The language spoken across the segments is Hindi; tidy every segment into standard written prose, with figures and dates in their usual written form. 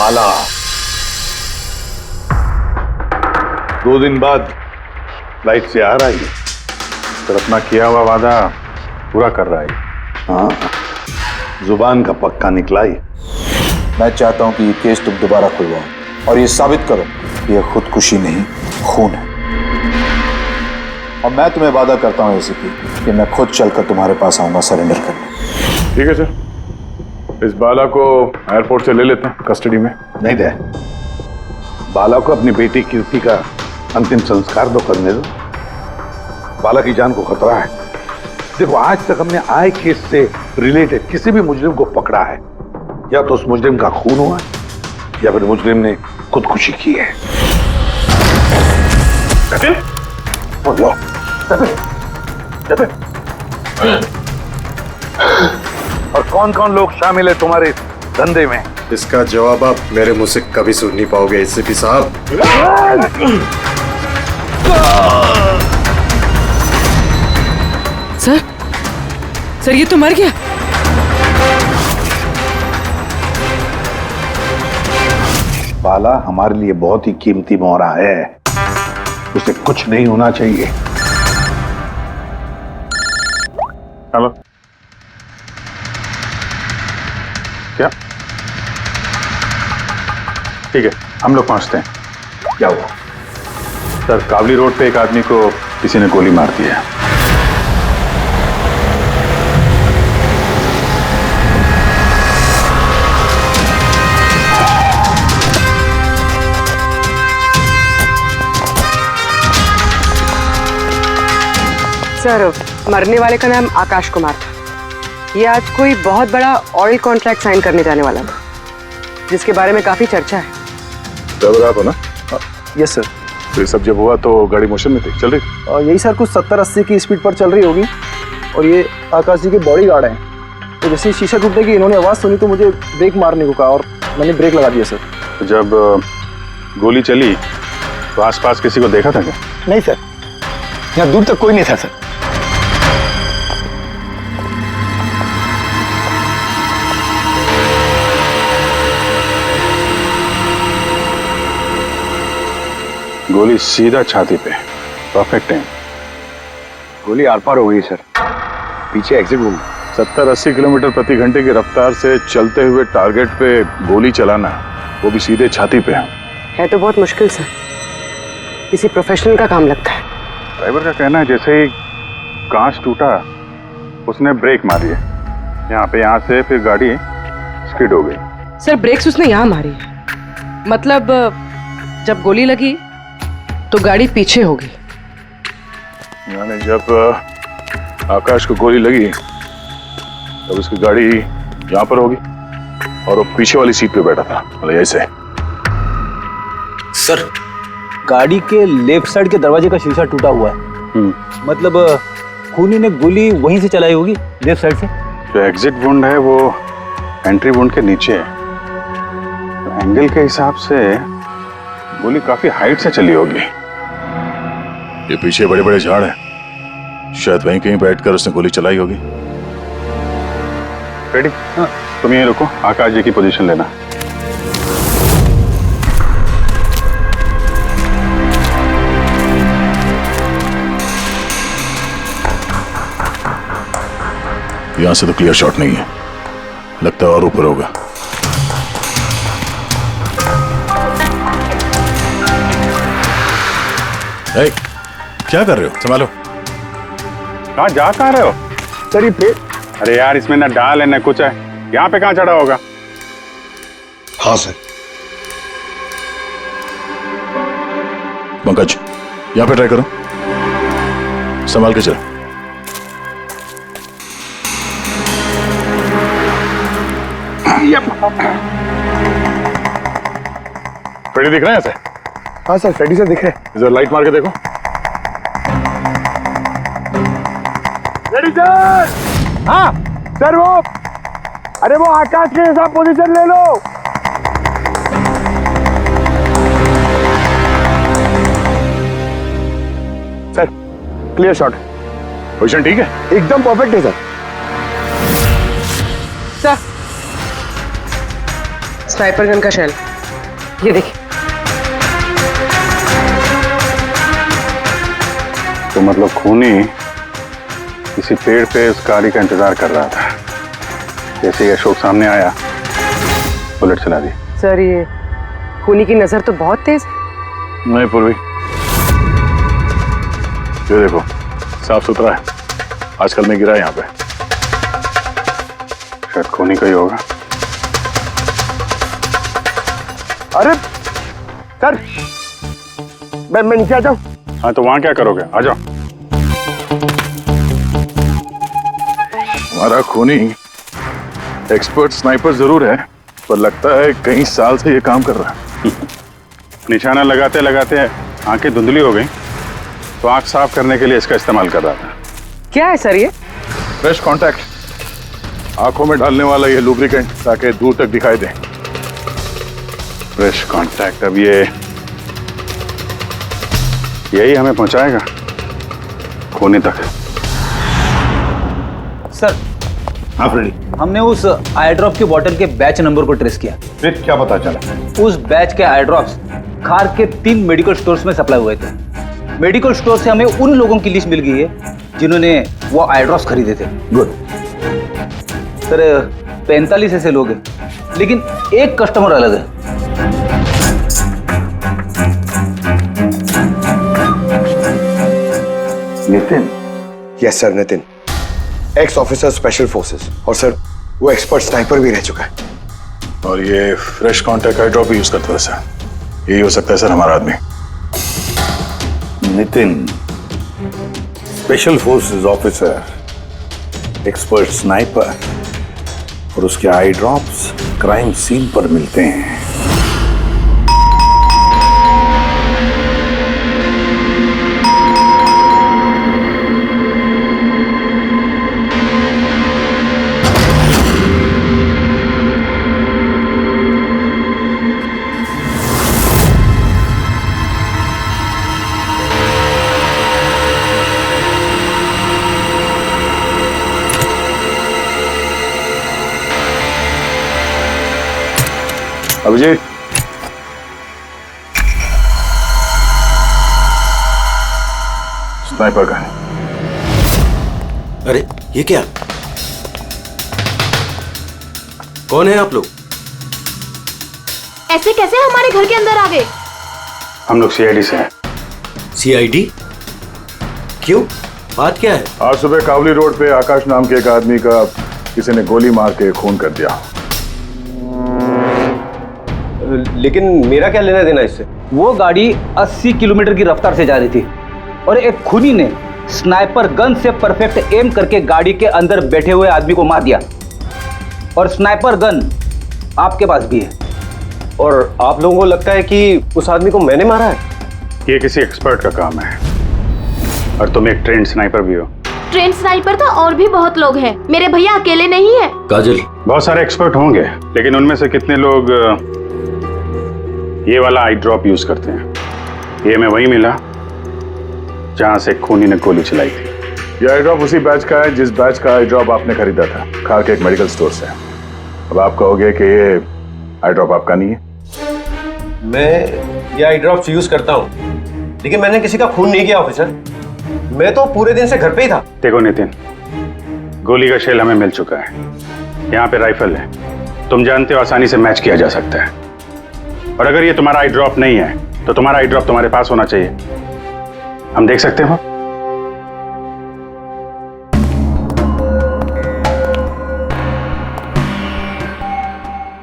बाला 2 दिन बाद फ्लाइट से आ रहा है, फिर अपना किया हुआ वादा पूरा कर रहा है। हाँ, जुबान का पक्का निकला ही। मैं चाहता हूं कि ये केस तुम दोबारा खुलवाओ और ये साबित करो कि यह खुदकुशी नहीं खून है। और मैं तुम्हें वादा करता हूं एसीपी कि मैं खुद चलकर तुम्हारे पास आऊंगा सरेंडर करने। ठीक है सर, इस बाला को एयरपोर्ट से ले लेते हैं कस्टडी में। नहीं दे, बाला को अपनी बेटी कीर्ति का अंतिम संस्कार तो करने दो। बाला की जान को खतरा है। देखो, आज तक हमने आए केस से रिलेटेड किसी भी मुजरिम को पकड़ा है, या तो उस मुजरिम का खून हुआ है या फिर मुजरिम ने खुदकुशी की है। बोलो, और कौन कौन लोग शामिल है तुम्हारे धंधे में? इसका जवाब आप मेरे मुंह से कभी सुन नहीं पाओगे एसीपी साहब। सर ये तो मर गया। बाला हमारे लिए बहुत ही कीमती मोहरा है, उसे कुछ नहीं होना चाहिए। हेलो, क्या? ठीक है, हम लोग पहुंचते हैं। क्या हुआ? सर, कावली रोड पे एक आदमी को किसी ने गोली मार दी है। सर, मरने वाले का नाम आकाश कुमार था। ये आज कोई बहुत बड़ा ऑयल कॉन्ट्रैक्ट साइन करने जाने वाला था, जिसके बारे में काफी चर्चा है। ड्राइवर आप हो ना? Yes sir. तो ये सब जब हुआ तो गाड़ी मोशन में थी, चल रही थी? यही सर कुछ 70-80 की स्पीड पर चल रही होगी। और ये आकाश जी के बॉडी गार्ड हैं, तो जैसे शीशा टूटने की इन्होंने आवाज़ सुनी तो मुझे ब्रेक मारने को कहा और मैंने ब्रेक लगा दिया सर। तो जब गोली चली तो आसपास किसी को देखा था क्या? नहीं सर, यहाँ दूर तक कोई नहीं था सर। गोली सीधा छाती पे, परफेक्ट टाइम। गोली आर पार हो गई सर, पीछे एग्जिट रूम। 70-80 किलोमीटर प्रति घंटे की रफ्तार से चलते हुए टारगेट पे गोली चलाना, वो भी सीधे छाती पे है तो बहुत मुश्किल सर, किसी प्रोफेशनल का काम लगता है। ड्राइवर का कहना है जैसे ही कांच टूटा उसने ब्रेक मारी है यहाँ से, फिर गाड़ी स्किड हो गई। सर, ब्रेक्स उसने यहाँ मारी, मतलब जब गोली लगी तो गाड़ी पीछे होगी। यानी जब आकाश को गोली लगी तब उसकी गाड़ी यहाँ पर होगी और वो पीछे वाली सीट पे बैठा था, मतलब ऐसे। सर, गाड़ी के लेफ्ट साइड के दरवाजे का शीशा टूटा हुआ है। मतलब खूनी ने गोली वहीं से चलाई होगी, लेफ्ट साइड से। जो एग्जिट वुंड है वो एंट्री वुंड के नीचे है, तो एंगल के हिसाब से गोली काफी हाइट से चली होगी। ये पीछे बड़े बड़े झाड़ हैं, शायद वहीं कहीं बैठकर उसने गोली चलाई होगी। रेडी? हाँ। तुम यहीं रुको, आकाश जी की पोजीशन लेना। यहां से तो क्लियर शॉट नहीं है, लगता है और ऊपर होगा। hey, क्या कर रहे हो? संभालो। कहाँ जा कहाँ रहे हो? सर ये पे। अरे यार, इसमें ना डाल है ना कुछ है, यहाँ पे कहाँ चढ़ा होगा? हाँ सर। पंकज, यहाँ पे ट्राई करो, संभाल के चलो। फ्रेडी दिख रहे हैं ऐसे? हाँ सर, फ्रेडी सर दिख रहे हैं। इधर लाइट मार के देखो। Freddy sir! हाँ सर, वो अरे वो आकाश के साथ पोजीशन ले लो। Sir clear shot. पोजीशन ठीक है? एकदम परफेक्ट है सर। सर, स्नाइपर गन का शेल ये देखिए। तो मतलब खूनी किसी पेड़ पे उस गाड़ी का इंतजार कर रहा था। जैसे ही अशोक सामने आया, बुलेट चला दी। सर ये खूनी की नजर तो बहुत तेज है। नहीं पूर्वी, ये देखो साफ सुथरा है। आजकल में गिरा है यहाँ पे, शायद खूनी का ही होगा। अरे सर, मैं नीचे आ जाऊं? हाँ तो वहां क्या करोगे, आ जाओ। हमारा खूनी एक्सपर्ट स्नाइपर जरूर है, पर लगता है कई साल से ये काम कर रहा है। निशाना लगाते लगाते आंखें धुंधली हो गई, तो आंख साफ करने के लिए इसका इस्तेमाल कर रहा था। क्या है सर ये? फ्रेश कांटेक्ट, आंखों में डालने वाला ये लुब्रिकेंट, ताकि दूर तक दिखाई दे। फ्रेश कांटेक्ट, अब यही हमें पहुंचाएगा खूनी तक। सर हाँ फ्रेडी, हमने उस आई ड्रॉप की बॉटल के बैच नंबर को ट्रेस किया। फिर क्या पता चला? उस बैच के आई ड्रॉप्स खार के 3 मेडिकल स्टोर्स में सप्लाई हुए थे। मेडिकल स्टोर से हमें उन लोगों की लिस्ट मिल गई है जिन्होंने वो आई ड्रॉप्स खरीदे थे। गुड। सर 45 ऐसे लोग हैं, लेकिन एक कस्टमर अलग है। Nitin? Yes sir, Nitin, x officer special forces, और सर वो एक्सपर्ट स्नाइपर भी रह चुका है। और ये फ्रेश कांटेक्ट आई ड्रॉप यूज करता है सर। यही हो सकता है सर हमारा आदमी। Nitin special forces officer, expert sniper, और उसके आई ड्रॉप्स क्राइम सीन पर मिलते हैं। अभिजीत, स्नाइपर का है। अरे ये क्या? कौन है आप लोग? ऐसे कैसे हमारे घर के अंदर आ गए? हम लोग सीआईडी से हैं। सीआईडी? क्यों, बात क्या है? आज सुबह कावली रोड पे आकाश नाम के एक आदमी का किसी ने गोली मार के खून कर दिया। लेकिन मेरा क्या लेना देना इससे? वो गाड़ी 80 किलोमीटर की रफ्तार से जा रही थी और एक खूनी ने स्नाइपर गन से परफेक्ट एम करके गाड़ी के अंदर बैठे हुए आदमी को मार दिया। और स्नाइपर गन आपके पास भी है। और आप लोगों को लगता है कि उस आदमी को मैंने मारा है? ये किसी एक्सपर्ट का काम है, और तुम एक ट्रेंड स्नाइपर भी हो। ट्रेन स्नाइपर तो और भी बहुत लोग हैं, मेरे भैया अकेले नहीं है। काजल, बहुत सारे एक्सपर्ट होंगे, लेकिन उनमें से कितने लोग ये वाला आई ड्रॉप यूज करते हैं? ये मैं वही मिला जहां से खूनी ने गोली चलाई थी। ये आई ड्रॉप उसी बैच का है जिस बैच का आई ड्रॉप आपने खरीदा था खार के एक मेडिकल स्टोर से। अब आप कहोगे कि ये आई ड्रॉप आपका नहीं है। मैं ये आई ड्रॉप्स यूज करता हूँ, लेकिन मैंने किसी का खून नहीं किया ऑफिसर। मैं तो पूरे दिन से घर पे ही था। देखो नितिन, गोली का शेल हमें मिल चुका है, यहाँ पे राइफल है, तुम जानते हो आसानी से मैच किया जा सकता है। और अगर ये तुम्हारा आई ड्रॉप नहीं है तो तुम्हारा आई ड्रॉप तुम्हारे पास होना चाहिए, हम देख सकते हो।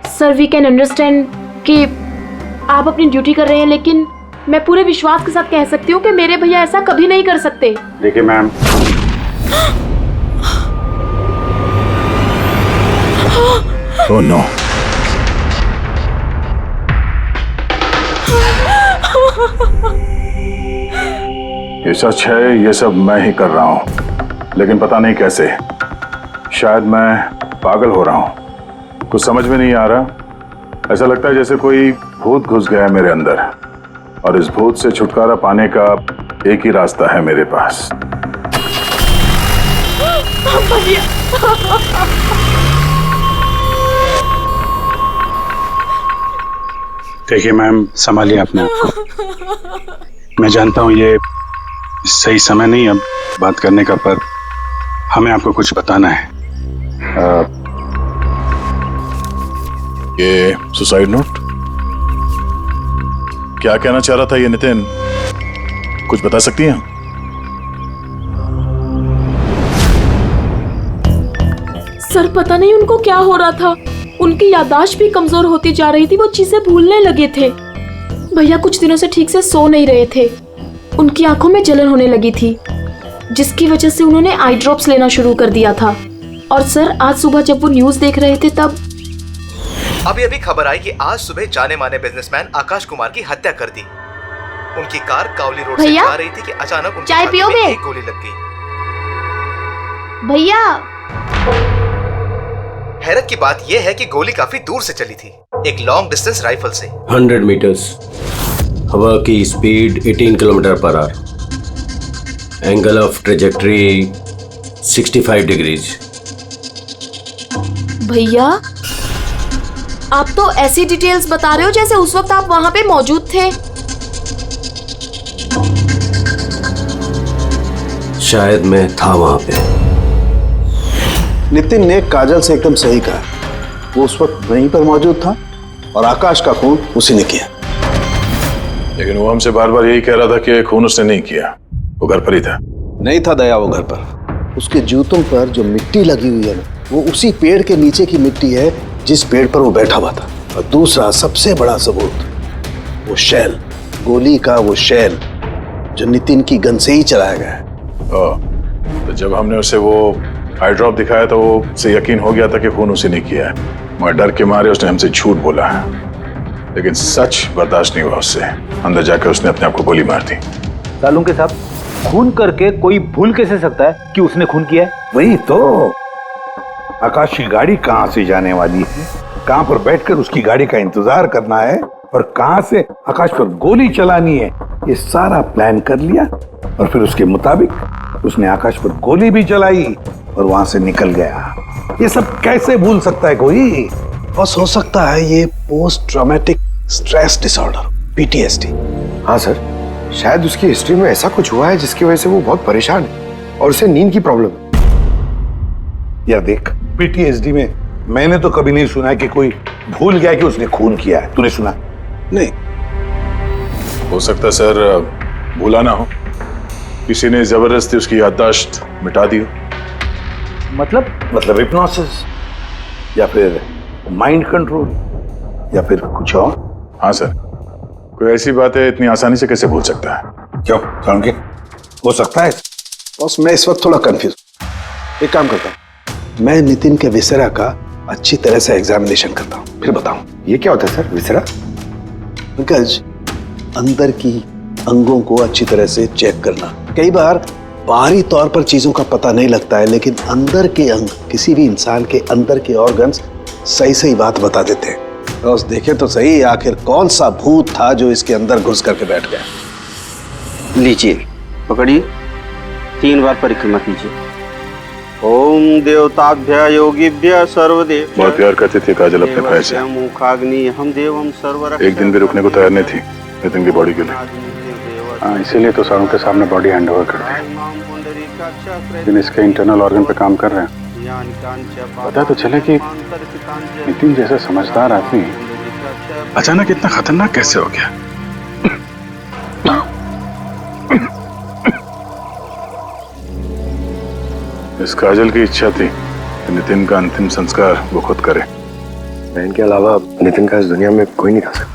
सर वी कैन अंडरस्टैंड कि आप अपनी ड्यूटी कर रहे हैं, लेकिन मैं पूरे विश्वास के साथ कह सकती हूँ कि मेरे भैया ऐसा कभी नहीं कर सकते। देखिए मैम, ओह नो, ये सच है, ये सब मैं ही कर रहा हूं, लेकिन पता नहीं कैसे। शायद मैं पागल हो रहा हूं, कुछ समझ में नहीं आ रहा। ऐसा लगता है जैसे कोई भूत घुस गया है मेरे अंदर, और इस भूत से छुटकारा पाने का एक ही रास्ता है मेरे पास। देखिए मैम, संभालिए अपने आप को। मैं जानता हूँ ये सही समय नहीं अब बात करने का, पर हमें आपको कुछ बताना है। ये सुसाइड नोट क्या कहना चाह रहा था ये नितिन, कुछ बता सकती हैं? सर पता नहीं उनको क्या हो रहा था, उनकी याददाश्त भी कमजोर होती जा रही थी, वो चीजें भूलने लगे थे। भैया कुछ दिनों से ठीक से सो नहीं रहे थे, उनकी आंखों में जलन होने लगी थी, जिसकी वजह से उन्होंने आई ड्रॉप्स लेना शुरू कर दिया था। और सर आज सुबह जब वो न्यूज देख रहे थे तब अभी खबर आई कि आज सुबह जाने माने बिजनेसमैन आकाश कुमार की हत्या कर दी। उनकी कार कावली रोड से जा रही थी कि अचानक उनके चाय पियोगे? एक गोली लग गई। भैया हैरत की बात यह है कि गोली काफी दूर से चली थी, एक लॉन्ग डिस्टेंस राइफल से। 100 मीटर्स, हवा की speed 18 kilometre per hour, angle of trajectory 65 degrees. भैया आप तो ऐसी डिटेल्स बता रहे हो जैसे उस वक्त आप वहां पे मौजूद थे। शायद मैं था वहां पे। नितिन ने काजल से एकदम सही कहा, वो उस वक्त वहीं पर मौजूद था और आकाश का खून उसी ने किया। लेकिन वो हमसे बार बार यही कह रहा था कि खून उसने नहीं किया, वो घर पर ही था। नहीं था दया वो घर पर, उसके जूतों पर जो मिट्टी लगी हुई है ना, वो उसी पेड़ के नीचे की मिट्टी है जिस पेड़ पर वो बैठा हुआ था। और दूसरा सबसे बड़ा सबूत, वो शैल, गोली का वो शैल जो नितिन की गन से ही चलाया गया है। तो जब हमने उसे वो आई ड्रॉप दिखाया तो वो उसे यकीन हो गया था कि खून उसी ने किया है, मगर डर के मारे उसने हमसे झूठ बोला है। लेकिन सच बर्दाश्त नहीं हुआ उससे, अंदर जाकर उसने अपने आप को गोली मार दी। सालूं के साहब, खून करके कोई भूल कैसे सकता है कि उसने खून किया है? वही तो, आकाश की गाड़ी कहाँ से जाने वाली है, कहाँ पर बैठकर उसकी गाड़ी का इंतजार करना है और कहाँ से आकाश पर गोली चलानी है, ये सारा प्लान कर लिया। और फिर उसके मुताबिक उसने आकाश पर गोली भी चलाई और वहां से निकल गया। ये सब कैसे भूल सकता है कोई? बस हो सकता है ये post traumatic stress disorder, PTSD। हाँ सर, शायद उसकी हिस्ट्री में ऐसा कुछ हुआ है जिसकी वजह से वो बहुत परेशान है और उसे नींद की प्रॉब्लम है। यार देख, PTSD में मैंने तो कभी नहीं सुना कि कोई भूल गया कि उसने खून किया है। तूने सुना? नहीं। हो सकता है सर भूला ना हो, किसी ने जबरदस्ती उसकी याददाश्त मिटा दी हो। मतलब हिप्नोसिस या फिर माइंड कंट्रोल या फिर कुछ और। हाँ सर, कोई ऐसी बात है इतनी आसानी से कैसे भूल सकता है? क्यों के हो सकता है? बॉस मैं इस वक्त थोड़ा कंफ्यूज। एक काम करता हूँ, मैं नितिन के विसरा का अच्छी तरह से एग्जामिनेशन करता हूँ, फिर बताऊँ। ये क्या होता है सर, विसरा? पंकज, अंदर की अंगों को अच्छी तरह से चेक करना। कई बार बाहरी तौर पर चीजों का पता नहीं लगता है, लेकिन अंदर के अंग, किसी भी इंसान के अंदर के ऑर्गन्स सही सही बात बता देते हैं। बस देखें तो सही, आखिर कौन सा भूत था जो इसके अंदर घुस करके बैठ गया। लीजिए, पकड़िए, 3 बार परिक्रमा कीजिए। ओम देवताभ्य योगिभ्य सर्वदेव। बहुत प्यार करती थी काजल अपने भाई से, मुखाग्नि हम देवम सर्वर। एक दिन भी रुकने को तैयार नहीं थी नितिन की बॉडी के लिए। हाँ, इसीलिए तो सारों के सामने बॉडी हैंड ओवर कर दी, लेकिन इसके इंटरनल ऑर्गन पे काम कर रहे हैं। पता तो चले कि नितिन जैसा समझदार आदमी अचानक इतना खतरनाक कैसे हो गया। इस काजल की इच्छा थी कि नितिन का अंतिम संस्कार वो खुद करे। बहन के अलावा नितिन का इस दुनिया में कोई नहीं कर सकता।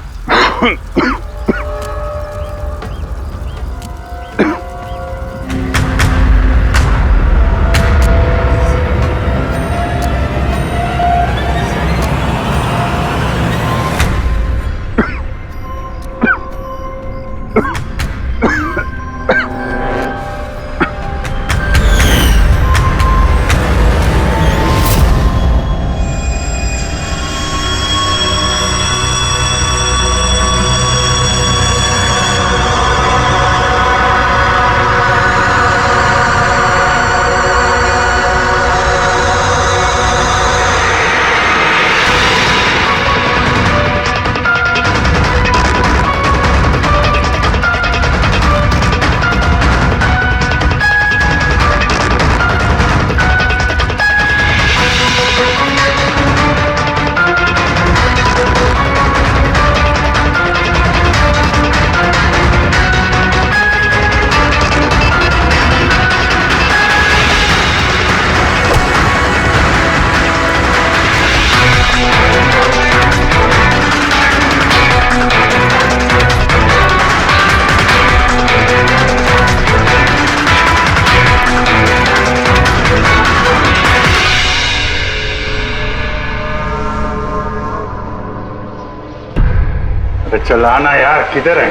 तो चलाना यार, किधर है?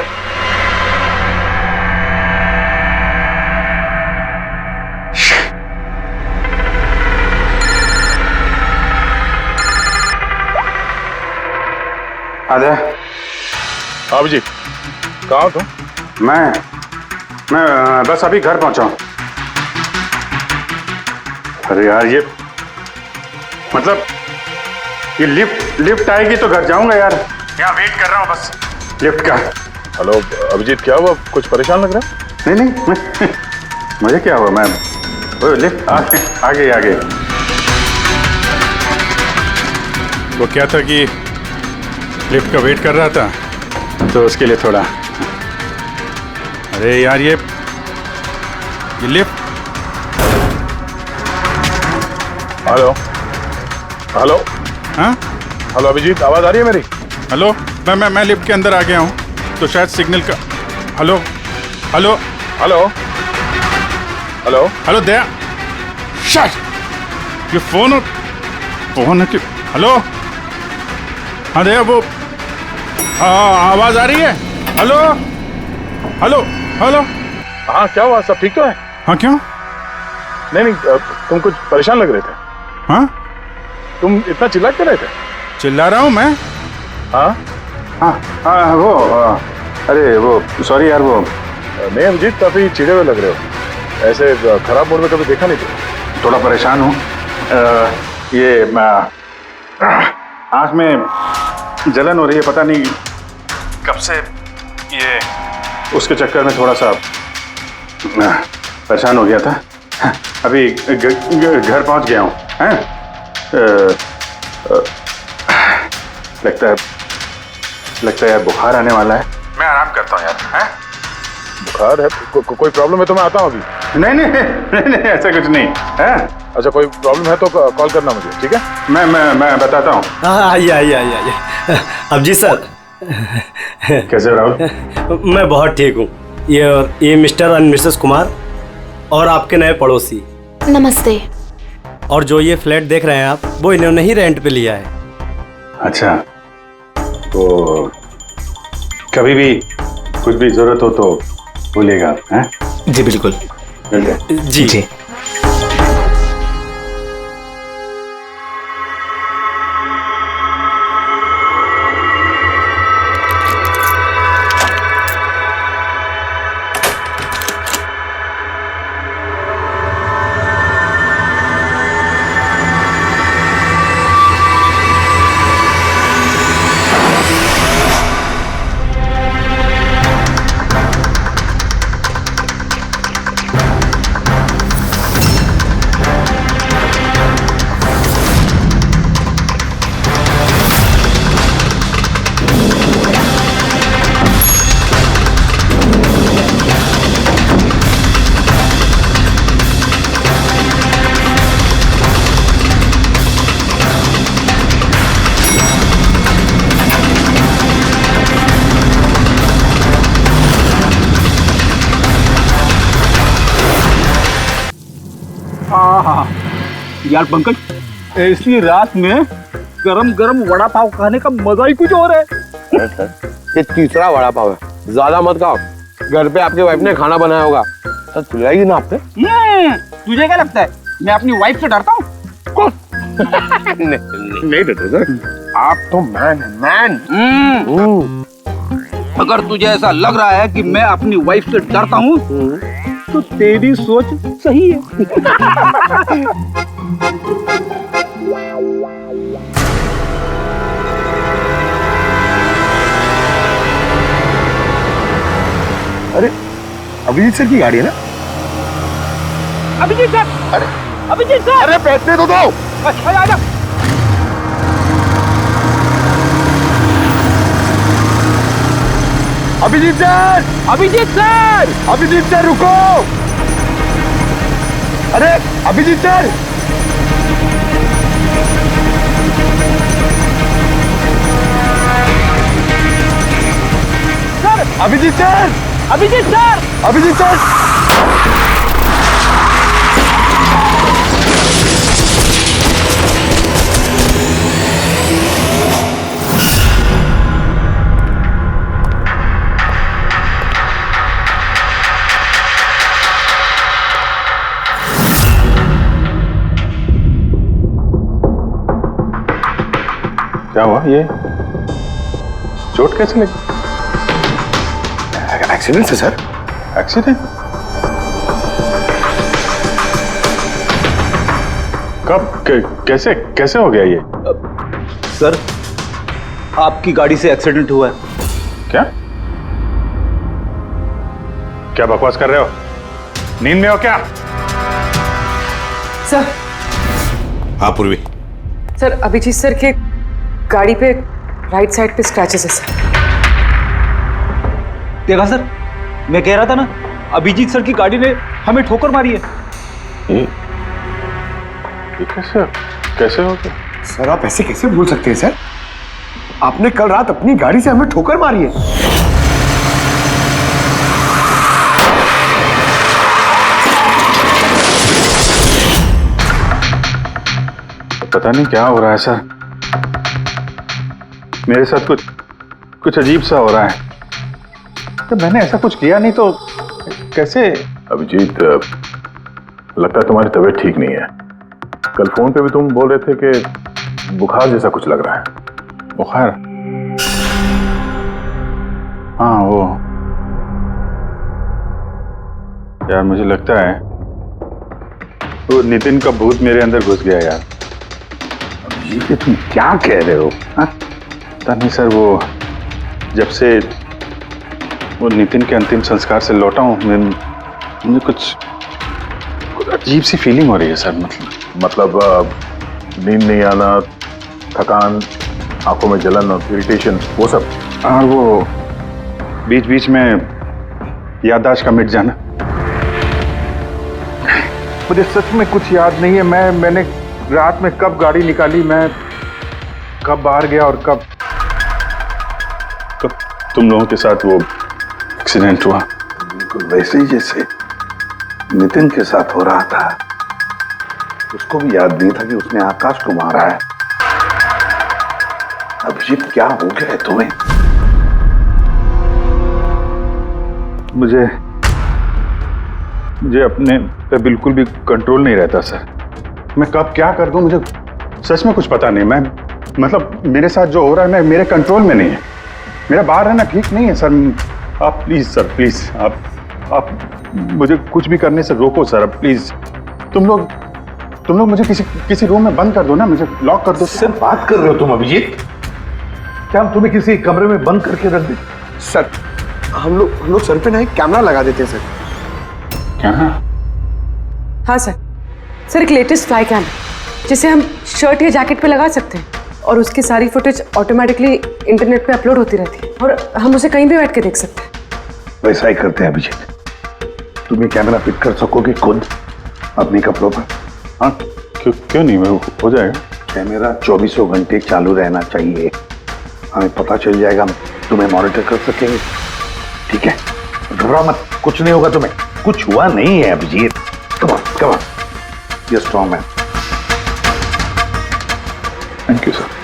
आजा। अभिजीत, कहाँ हो तुम? मैं बस अभी घर पहुंचा हूं। अरे यार, ये मतलब ये लिफ्ट आएगी तो घर जाऊंगा यार। यहाँ वेट कर रहा हूँ बस लिफ्ट का। हेलो अभिजीत, क्या हुआ? कुछ परेशान लग रहा है? नहीं मुझे क्या हुआ, मैं वो लिफ्ट आगे। वो क्या था कि लिफ्ट का वेट कर रहा था तो उसके लिए थोड़ा। अरे यार, ये लिफ्ट। हेलो हेलो हाँ हेलो अभिजीत, आवाज आ रही है मेरी? हेलो, मैं लिफ्ट के अंदर आ गया हूँ तो शायद सिग्नल का। Hello hello hello hello hello Daya, shut ये फोन है कि। हेलो हाँ दया, वो आवाज आ रही है? Hello hello hello. हाँ, क्या हुआ? सब ठीक तो है? हाँ क्यों? नहीं, तुम कुछ परेशान लग रहे थे। हाँ, तुम इतना चिल्ला क्यों रहे थे? चिल्ला रहा हूँ मैं? हाँ, वो अरे वो सॉरी यार, वो नहीं अभिजीत, काफी चिढ़े हुए लग रहे हो। ऐसे खराब मूड में कभी देखा नहीं था। थोड़ा परेशान हूँ। ये आँख में जलन हो रही है, पता नहीं कब से। ये उसके चक्कर में थोड़ा सा परेशान हो गया था। अभी घर पहुंच गया हूँ। लगता है यार बुखार आने वाला है। मैं आराम करता हूँ यार। बुखार है? कोई प्रॉब्लम है तो मैं आता हूँ अभी। नहीं ऐसा कुछ नहीं है। अच्छा, कोई प्रॉब्लम है तो कॉल करना मुझे, ठीक है? मैं बताता हूँ। आइए। अब जी सर, कैसे राहुल? मैं बहुत ठीक हूँ। ये मिस्टर एंड मिसेस कुमार और आपके नए पड़ोसी। नमस्ते। और जो ये फ्लैट देख रहे हैं आप, वो इन्होंने ही रेंट पे लिया है। अच्छा, तो कभी भी कुछ भी जरूरत हो तो बोलिएगा। हैं? जी बिल्कुल। जी। यार पंकज, ऐसी रात में गरम गरम वड़ा पाव खाने का मजा ही कुछ और है। ये तीसरा वड़ा पाव है, ज्यादा मत खाओ। घर पे आपके वाइफ ने खाना बनाया होगा, तो चिल्लाएगी ना आप पे। तुझे क्या लगता है मैं अपनी वाइफ से डरता हूँ? नहीं डरते सर, आप तो मैन। अगर तुझे ऐसा लग रहा है कि मैं अपनी वाइफ से डरता हूँ तो तेरी सोच सही है। अरे अभिजीत सर की गाड़ी है ना? अभिजीत सर, अभिजीत सर, अरे पैसे तो दो। आजा। अभिजीत सर रुको। अरे अभिजीत सर, अभिजीत सर। क्या हुआ? ये चोट कैसे लगी? एक्सीडेंट है सर। एक्सीडेंट? कब? कैसे कैसे हो गया ये? सर, आपकी गाड़ी से एक्सीडेंट हुआ है। क्या क्या बकवास कर रहे हो? नींद में हो क्या? सर। हाँ पूर्वी। सर, अभिजीत सर के गाड़ी पे राइट साइड पे स्क्रैचेस है सर। देखा सर, मैं कह रहा था ना, अभिजीत सर की गाड़ी ने हमें ठोकर मारी है। ये कैसे कैसे हो गया? सर आप ऐसे कैसे बोल सकते हैं सर? आपने कल रात अपनी गाड़ी से हमें ठोकर मारी है। पता नहीं क्या हो रहा है सर, मेरे साथ कुछ अजीब सा हो रहा है। तो मैंने ऐसा कुछ किया नहीं तो कैसे? अभिजीत, लगता है तुम्हारी तबीयत ठीक नहीं है। कल फोन पे भी तुम बोल रहे थे कि बुखार जैसा कुछ लग रहा है। बुखार? हाँ वो यार, मुझे लगता है वो नितिन का भूत मेरे अंदर घुस गया यार। ये तुम क्या कह रहे हो? पता नहीं सर, वो जब से वो नितिन के अंतिम संस्कार से लौटा हूँ, मुझे कुछ अजीब सी फीलिंग हो रही है सर। मतलब नींद नहीं आना, थकान, आंखों में जलन और इरिटेशन, वो सब? और वो बीच बीच में याददाश्त का मिट जाना। मुझे सच में कुछ याद नहीं है। मैंने रात में कब गाड़ी निकाली, मैं कब बाहर गया और कब तुम लोगों के साथ वो एक्सीडेंट हुआ। बिल्कुल वैसे ही जैसे नितिन के साथ हो रहा था। उसको भी याद नहीं था कि उसने आकाश को मारा है। अभिजीत, क्या हो गया है तुम्हें? मुझे अपने पे बिल्कुल भी कंट्रोल नहीं रहता सर। मैं कब क्या कर दूं, मुझे सच में कुछ पता नहीं। मैं मतलब मेरे साथ जो हो रहा है मेरे कंट्रोल में नहीं है। मेरा बाहर रहना ठीक नहीं है सर। आप प्लीज सर, प्लीज आप मुझे कुछ भी करने से रोको सर, प्लीज। तुम लोग मुझे किसी रूम में बंद कर दो ना, मुझे लॉक कर दो। सर, बात कर रहे हो तुम अभिजीत? क्या हम तुम्हें किसी कमरे में बंद करके रख दें? सर हम लोग सर पे ना एक कैमरा लगा देते हैं सर। क्या? हाँ सर। सर, एक लेटेस्ट फ्लाई कैम जिसे हम शर्ट या जैकेट पे लगा सकते हैं और उसकी सारी फुटेज ऑटोमेटिकली इंटरनेट पे अपलोड होती रहती है और हम उसे कहीं भी बैठ के देख सकते हैं। वैसा ही करते हैं अभिजीत। तुम ये कैमरा फिट कर सकोगे खुद अपने कपड़ों पर? हाँ, क्यों नहीं, हो जाएगा। कैमरा 24 घंटे चालू रहना चाहिए। हमें पता चल जाएगा, हम तुम्हें मॉनिटर कर सकेंगे। ठीक है, घबराओ मत, कुछ नहीं होगा तुम्हें। कुछ हुआ नहीं है Abhijit. Come on, you strong man. Thank you sir.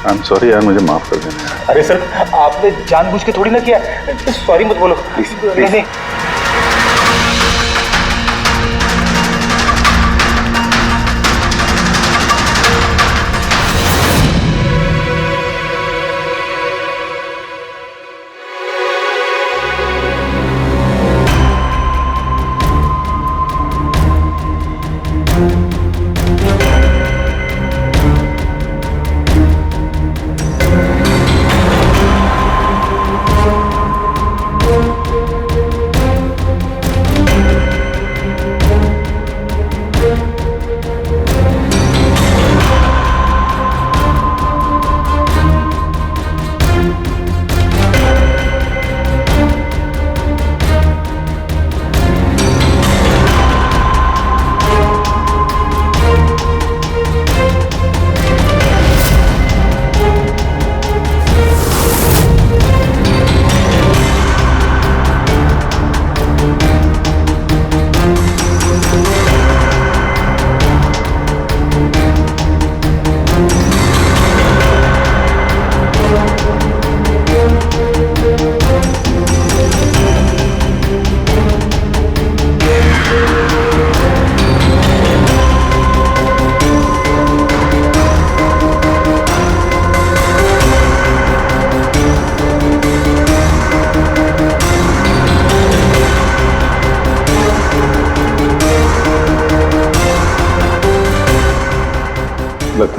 I am sorry यार, मुझे माफ कर देना। अरे सर, आपने जानबूझ के थोड़ी ना किया। सॉरी मत बोलो। प्लीज। नहीं।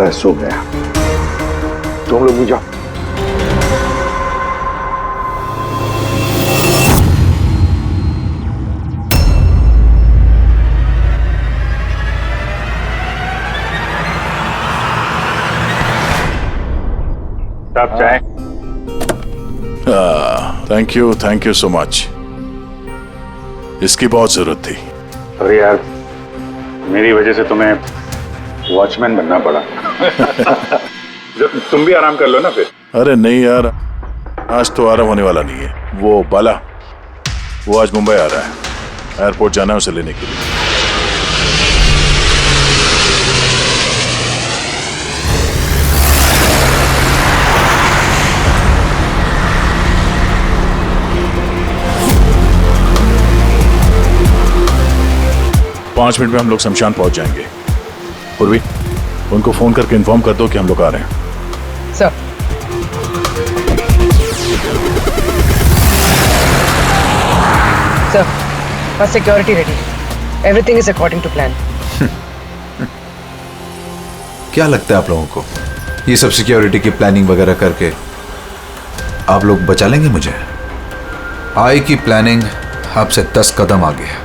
लगता है सो गया। तुम लोग भी जाओ। आप चाय? Thank you so much. इसकी बहुत जरूरत थी। अरे यार, मेरी वजह से तुम्हें वॉचमैन बनना पड़ा। तुम भी आराम कर लो ना फिर। अरे नहीं यार, आज तो आराम होने वाला नहीं है। वो बाला, वो आज मुंबई आ रहा है, एयरपोर्ट जाना है उसे लेने के लिए। पांच मिनट में हम लोग शमशान पहुंच जाएंगे। पूर्वी, उनको फोन करके इन्फॉर्म कर दो कि हम लोग आ रहे हैं। सर, बस security ready, everything is according to plan. क्या लगता है आप लोगों को, ये सब सिक्योरिटी की प्लानिंग वगैरह करके आप लोग बचा लेंगे मुझे? आई की प्लानिंग आपसे 10 कदम आगे है।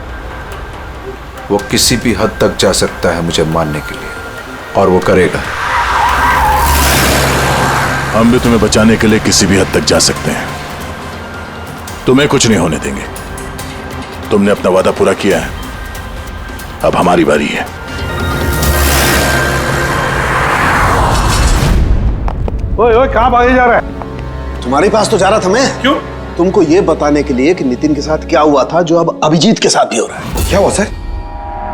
वो किसी भी हद तक जा सकता है मुझे मारने के लिए, और वो करेगा। हम भी तुम्हें बचाने के लिए किसी भी हद तक जा सकते हैं। तुम्हें कुछ नहीं होने देंगे। तुमने अपना वादा पूरा किया है, अब हमारी बारी है। ओए ओए, कहां भागे जा रहा है? तुम्हारे पास तो जा रहा था मैं। क्यों? तुमको ये बताने के लिए कि नितिन के साथ क्या हुआ था जो अब अभिजीत के साथ भी हो रहा है। क्या हुआ सर?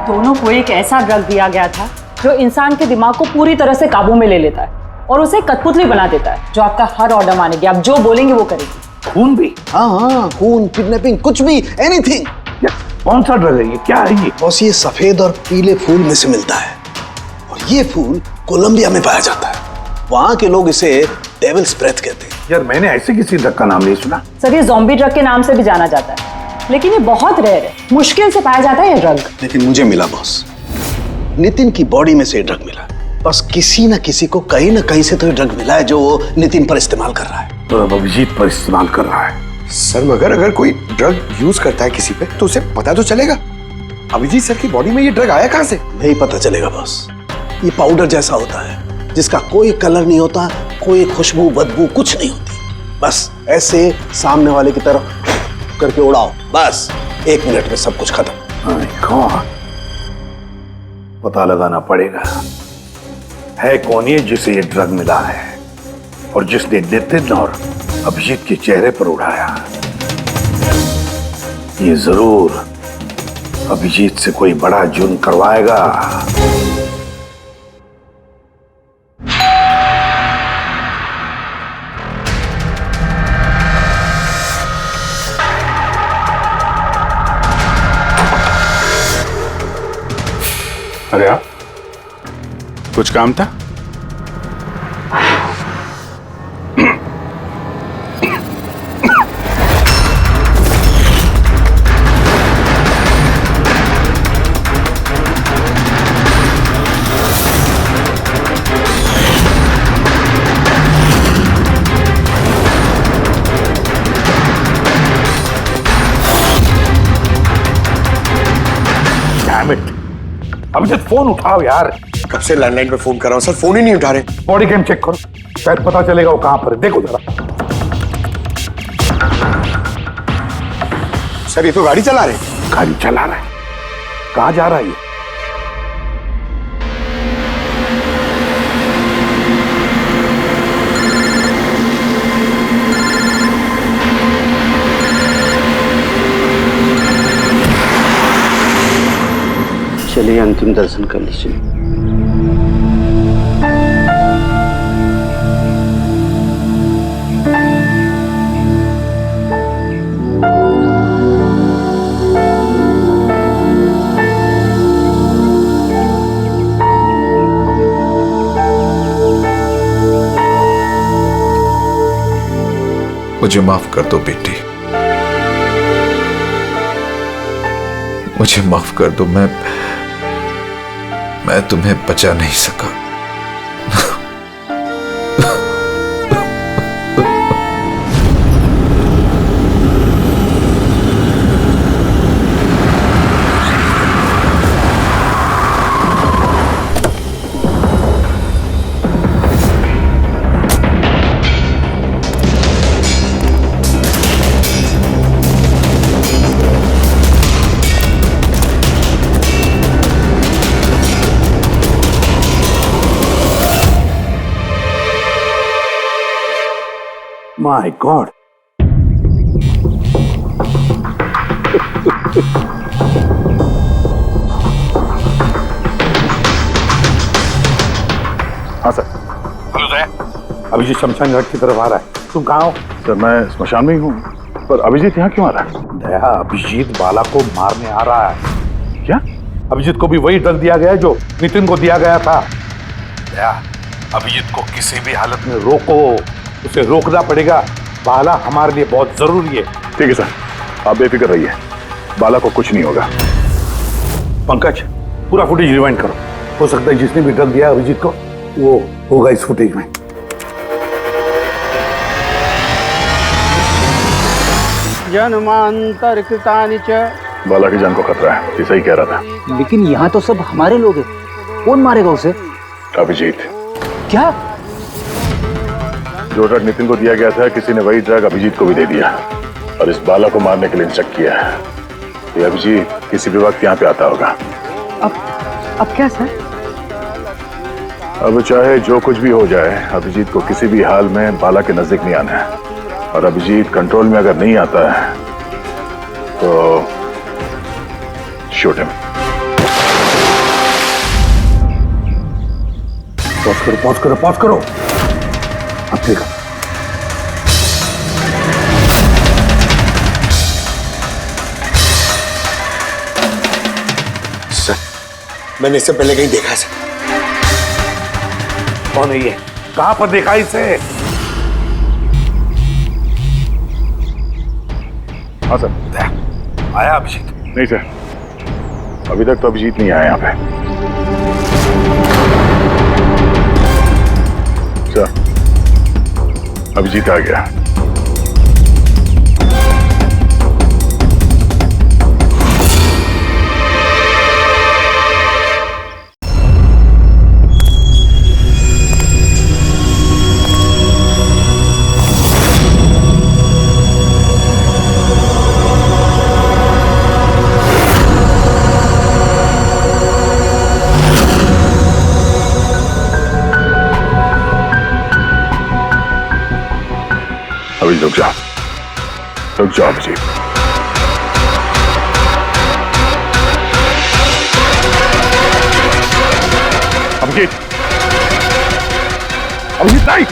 दोनों को एक ऐसा ड्रग दिया गया था जो इंसान के दिमाग को पूरी तरह से काबू में ले लेता है और उसे कठपुतली बना देता है, जो आपका हर ऑर्डर मानेगी। आप जो बोलेंगे वो करेगी। खून भी? हाँ, खून, किडनैपिंग, कुछ भी, एनीथिंग। कौन सा ड्रग है ये? क्या है ये? बॉस, ये सफेद और पीले फूल में से मिलता है, और ये फूल कोलंबिया में पाया जाता है। वहां के लोग इसे डेविल्स ब्रेथ कहते हैं। यार, मैंने ऐसे किसी ड्रग का नाम नहीं सुना। सर, ये ज़ॉम्बी ड्रग के नाम से भी जाना जाता है, लेकिन ये बहुत रेयर है, मुश्किल से पाया जाता है ये ड्रग। लेकिन मुझे मिला बॉस, नितिन की बॉडी में से ये ड्रग मिला। बस किसी न किसी को कहीं ना कहीं से तो ये ड्रग मिला है जो वो नितिन पर इस्तेमाल कर रहा है। तो अब अभिजीत पर इस्तेमाल कर रहा है। सर, मगर अगर कोई ड्रग यूज करता है किसी पे तो उसे पता तो चलेगा। अभिजीत सर की बॉडी में ये ड्रग आया कहां से? नहीं पता चलेगा बॉस। ये पाउडर जैसा होता है जिसका कोई कलर नहीं होता, कोई खुशबू बदबू कुछ नहीं होती। बस ऐसे सामने वाले की तरफ करके उड़ाओ, बस 1 मिनट में सब कुछ खत्म। पता लगाना पड़ेगा है कौन ये जिसे ये ड्रग मिला है और जिसने नितिन और अभिजीत के चेहरे पर उड़ाया। ये जरूर अभिजीत से कोई बड़ा जुर्म करवाएगा। अरे आप, कुछ काम था? अभिजीत, फोन उठाओ यार। कब से लैंडलाइन पे फोन कर रहा हूं सर, फोन ही नहीं उठा रहे। बॉडी कैम चेक करो, शायद पता चलेगा वो कहां पर है। देखो जरा। सर, ये तो गाड़ी चला रहे। गाड़ी चला रहा है? कहां जा रहा है ये? चलिए अंतिम दर्शन कर लीजिए। मुझे माफ कर दो बेटी, मुझे माफ कर दो। मैं तुम्हें बचा नहीं सका। My God. हाँ सर। अभिजीत शमशान घाट की तरफ आ रहा है। तुम कहाँ हो? सर मैं स्मशान में ही हूँ, पर अभिजीत यहाँ क्यों आ रहा है? दया, अभिजीत बाला को मारने आ रहा है। क्या? अभिजीत को भी वही ड्रग दिया गया है जो नितिन को दिया गया था। दया, अभिजीत को किसी भी हालत में रोको, उसे रोकना पड़ेगा। बाला हमारे लिए बहुत जरूरी है। ठीक है सर, आप बेफिक्र रहिए, बाला को कुछ नहीं होगा। पंकज, पूरा फुटेज रिवाइंड करो। हो सकता है जिसने भी ड्रग दिया अभिजीत को वो होगा इस फुटेज में। जन्मांतर कृतानि च। बाला की जान को खतरा है, ये सही कह रहा था। लेकिन यहाँ तो सब हमारे लोग हैं, कौन मारेगा उसे? अभिजीत। क्या? जो ड्रग नितिन को दिया गया था, किसी ने वही ड्रग अभिजीत को भी दे दिया और इस बाला को मारने के लिए इंस्ट्रक्ट किया है। ये अभिजीत किसी भी वक्त यहाँ पे आता होगा। अब क्या सर? अब चाहे जो कुछ भी हो जाए, अभिजीत को किसी भी हाल में बाला के नजदीक नहीं आना है। और अभिजीत कंट्रोल में अगर नहीं आता है तो शूट हिम। पॉज करो। अब देखो, सर मैंने इससे पहले कहीं देखा सर। कौन है ये? कहां पर देखा इसे? हाँ सर। आया अभिजीत? नहीं सर, अभी तक तो अभिजीत नहीं आया यहाँ पे। सर, अभिजीत आ गया। अभी रुक जाओ अभिजीत। अभिजीत नहीं।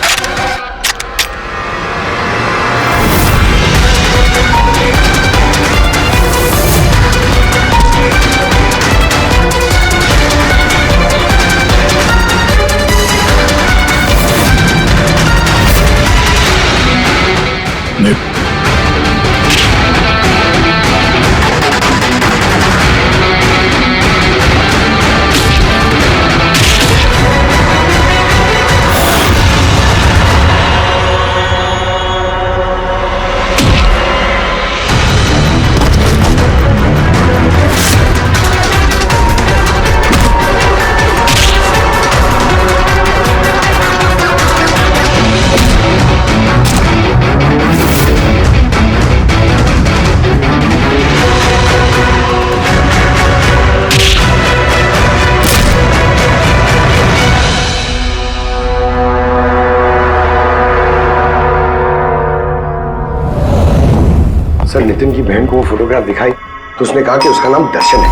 सर नितिन की बहन को वो फोटोग्राफ दिखाई तो उसने कहा कि उसका नाम दर्शन है।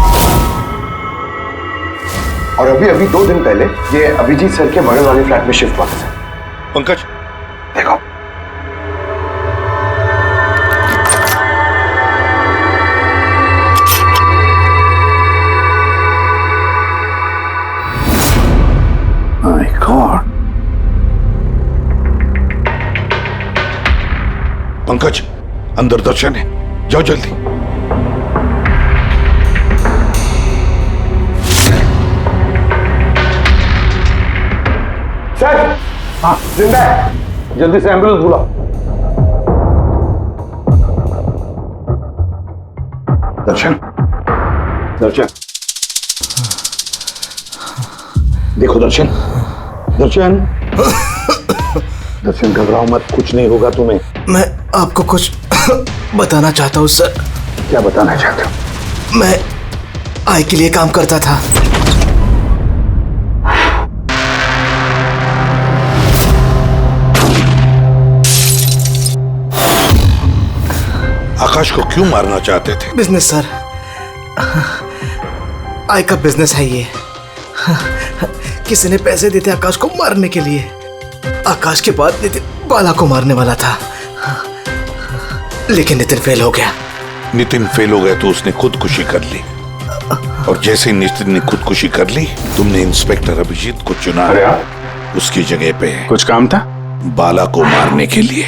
और अभी 2 दिन पहले ये अभिजीत सर के बगल वाले फ्लैट में शिफ्ट हुआ था सर। पंकज देखो, माय गॉड। पंकज, अंदर दर्शन है, जाओ जल्दी। सर हाँ जिंदा है, जल्दी से एम्बुलेंस बुलाओ। दर्शन देखो दर्शन घबराओ मत, कुछ नहीं होगा तुम्हें। मैं आपको कुछ बताना चाहता हूँ सर। क्या बताना चाहते हो? मैं आई के लिए काम करता था। आकाश को क्यों मारना चाहते थे? बिजनेस सर, आय का बिजनेस है ये। किसी ने पैसे देते आकाश को मारने के लिए। आकाश के बाद नितिन बाला को मारने वाला था, लेकिन नितिन फेल हो गया। नितिन फेल हो गया तो उसने खुदकुशी कर ली, और जैसे ही नितिन ने खुदकुशी कर ली, तुमने इंस्पेक्टर अभिजीत को चुना उसकी जगह पे। कुछ काम था? बाला को मारने के लिए।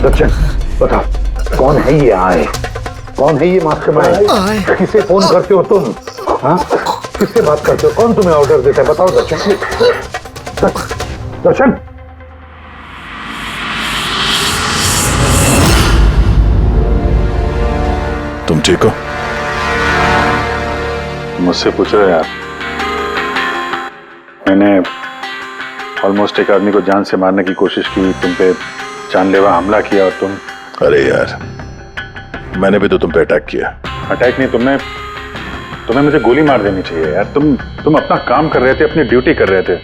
सचिन, बताओ कौन है ये आए? कौन है ये मास्टरमाइंड? किसे फोन करते हो तुम? हाँ, किससे बात करते हो? कौन तुम्हें ऑर्डर देता है? बताओ दर्शन। दर्शन, तुम ठीक हो? मुझसे पूछ रहे यार। मैंने ऑलमोस्ट एक आदमी को जान से मारने की कोशिश की, तुम पे जानलेवा हमला किया, और तुम। अरे यार, मैंने भी तो तुम पे अटैक किया। अटैक नहीं, तुम्हें मुझे गोली मार देनी चाहिए यार। तुम अपना काम कर रहे थे, अपनी ड्यूटी कर रहे थे,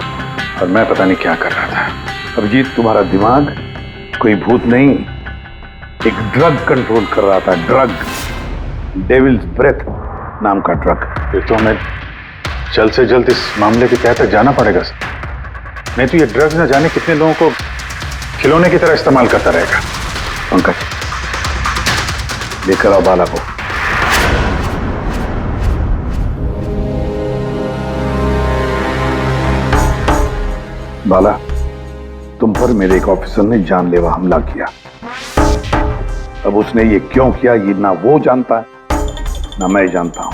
और मैं पता नहीं क्या कर रहा था। अभिजीत, तुम्हारा दिमाग कोई भूत नहीं, एक ड्रग कंट्रोल कर रहा था। ड्रग, डेविल्स ब्रेथ नाम का ड्रग। फिर तो हमें जल्द से जल्द इस मामले की तह तक जाना पड़ेगा सर। नहीं तो ये ड्रग्स न जाने कितने लोगों को खिलौने की तरह इस्तेमाल करता रहेगा। पंकज, लेकर आओ बाला को। बाला, तुम पर मेरे एक ऑफिसर ने जानलेवा हमला किया। अब उसने ये क्यों किया, ये ना वो जानता है ना मैं जानता हूं।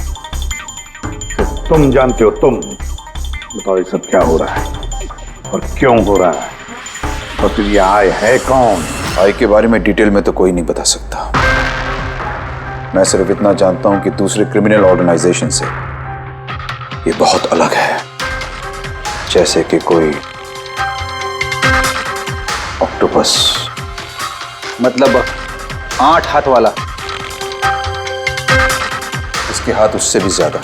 तो तुम जानते हो। तुम बताओ ये सब क्या हो रहा है और क्यों हो रहा है, और फिर ये आय है कौन? आय के बारे में डिटेल में तो कोई नहीं बता सकता। मैं सिर्फ इतना जानता हूं कि दूसरे क्रिमिनल ऑर्गेनाइजेशन से ये बहुत अलग है, जैसे कि कोई ऑक्टोपस। मतलब 8 हाथ वाला? इसके हाथ उससे भी ज्यादा।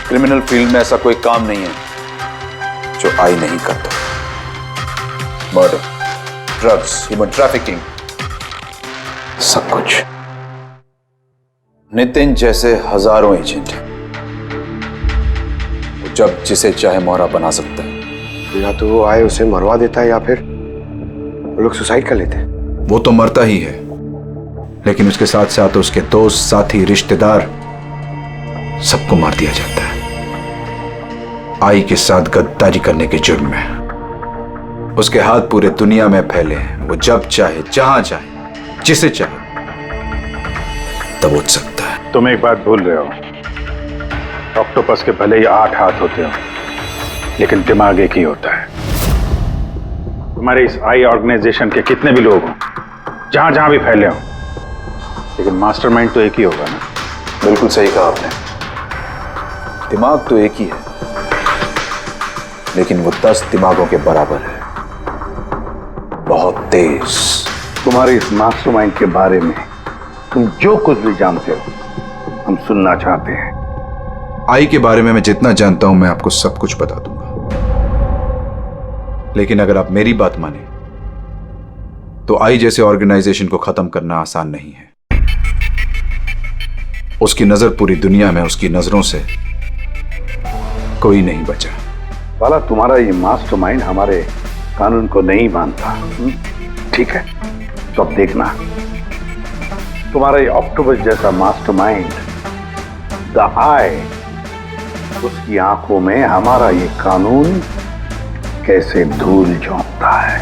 क्रिमिनल फील्ड में ऐसा कोई काम नहीं है जो आई नहीं करता। मर्डर, ड्रग्स, ह्यूमन ट्रैफिकिंग, सब कुछ। नितिन जैसे हजारों एजेंट हैं, वो जब जिसे चाहे मोहरा बना सकता है। या तो वो आए उसे मरवा देता है, या फिर वो लोग सुसाइड कर लेते हैं। वो तो मरता ही है, लेकिन उसके साथ साथ उसके दोस्त, साथी, रिश्तेदार, सबको मार दिया जाता है आई के साथ गद्दारी करने के जुर्म में। उसके हाथ पूरे दुनिया में फैले हैं। वो जब चाहे, जहां चाहे, जिसे चाहे दबोच सकता है। तुम एक बात भूल रहे हो, ऑक्टोपस के भले ही 8 हाथ होते हो, लेकिन दिमाग एक ही होता है। तुम्हारे इस आई ऑर्गेनाइजेशन के कितने भी लोग हों, जहां जहां भी फैले हों, लेकिन मास्टरमाइंड तो एक ही होगा ना। बिल्कुल सही कहा आपने। दिमाग तो एक ही है, लेकिन वो 10 दिमागों के बराबर है, बहुत तेज। तुम्हारे इस मास्टरमाइंड के बारे में तुम जो कुछ भी जानते हो, हम सुनना चाहते हैं। आई के बारे में मैं जितना जानता हूं, मैं आपको सब कुछ बता दूंगा, लेकिन अगर आप मेरी बात माने तो आई जैसे ऑर्गेनाइजेशन को खत्म करना आसान नहीं है। उसकी नजर पूरी दुनिया में, उसकी नजरों से कोई नहीं बचा। बाला, तुम्हारा ये मास्टरमाइंड हमारे कानून को नहीं मानता। ठीक है, तो अब देखना, तुम्हारा ये ऑक्टोपस जैसा मास्टरमाइंड द आई, उसकी आंखों में हमारा ये कानून कैसे धूल झोंकता है।